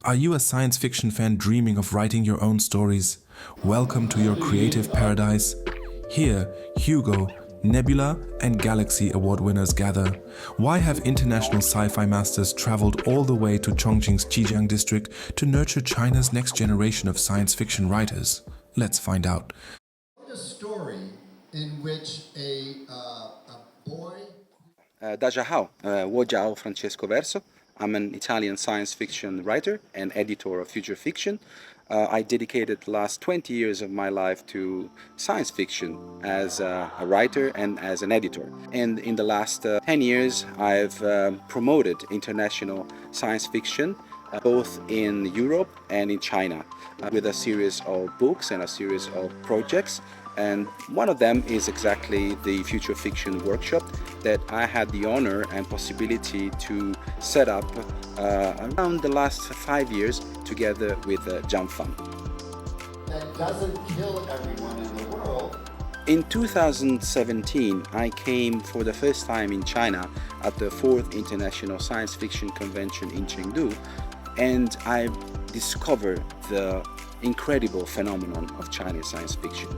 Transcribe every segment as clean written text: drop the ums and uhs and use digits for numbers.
Are you a science fiction fan dreaming of writing your own stories? Welcome to your creative paradise. Here, Hugo, Nebula, and Galaxy Award winners gather. Why have international sci-fi masters traveled all the way to Chongqing's Zhejiang district to nurture China's next generation of science fiction writers? Let's find out. A story in which a boy. 大家好，我叫 Francesco Verso. I'm an Italian science fiction writer and editor of future fiction. I dedicated the last 20 years of my life to science fiction as a writer and as an editor. And in the last 10 years, I've promoted international science fiction both in Europe and in China with a series of books and a series of projects. And one of them is exactly the Future Fiction Workshop that I had the honor and possibility to set up around the last 5 years together with Zhang Fan. That doesn't kill everyone in the world. In 2017, I came for the first time in China at the 4th International Science Fiction Convention in Chengdu, and I discovered the incredible phenomenon of Chinese science fiction.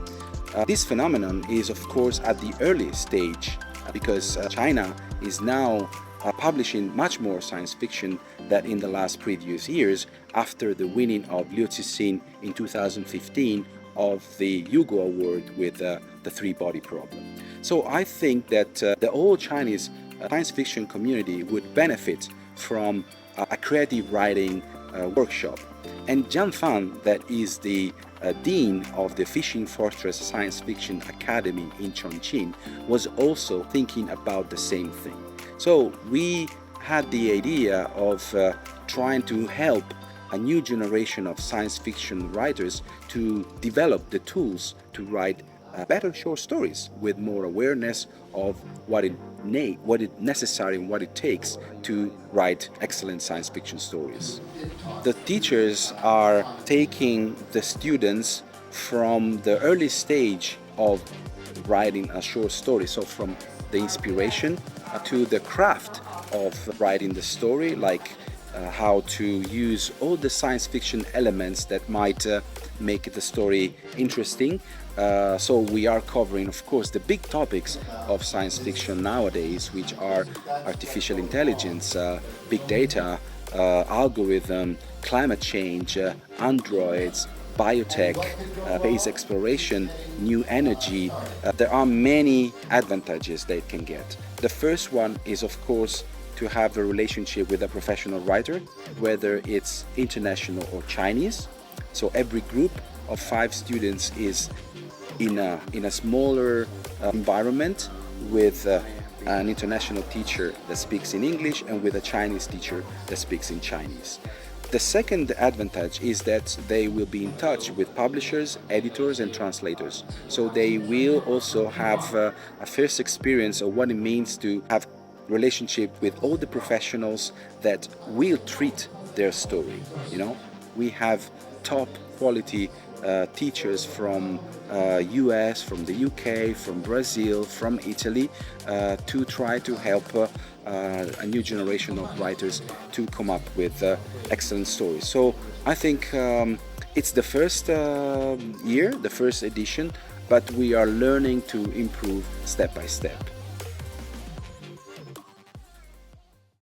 This phenomenon is, of course, at the early stage because China is now publishing much more science fiction than in the last previous years after the winning of Liu Cixin in 2015 of the Hugo Award with the three-body problem. So I think that the whole Chinese science fiction community would benefit from a creative writing workshop. And Zhang Fan, that is the Dean of the Fishing Fortress Science Fiction Academy in Chongqing, was also thinking about the same thing. So we had the idea of trying to help a new generation of science fiction writers to develop the tools to write better short stories with more awareness of what is necessary and what it takes to write excellent science fiction stories. The teachers are taking the students from the early stage of writing a short story, so from the inspiration to the craft of writing the story, like how to use all the science fiction elements that might make the story interesting. So we are covering, of course, the big topics of science fiction nowadays, which are artificial intelligence, big data, algorithm, climate change, androids, biotech, space exploration, new energy. There are many advantages they can get. The first one is, of course, to have a relationship with a professional writer, whether it's international or Chinese. So every group of 5 students is in a smaller environment with an international teacher that speaks in English and with a Chinese teacher that speaks in Chinese. The second advantage is that they will be in touch with publishers, editors, and translators. So they will also have a first experience of what it means to have relationship with all the professionals that will treat their story. You know, we have top quality teachers from US, from the UK, from Brazil, from Italy, to try to help a new generation of writers to come up with excellent stories. So I think it's the first year, the first edition, but we are learning to improve step by step.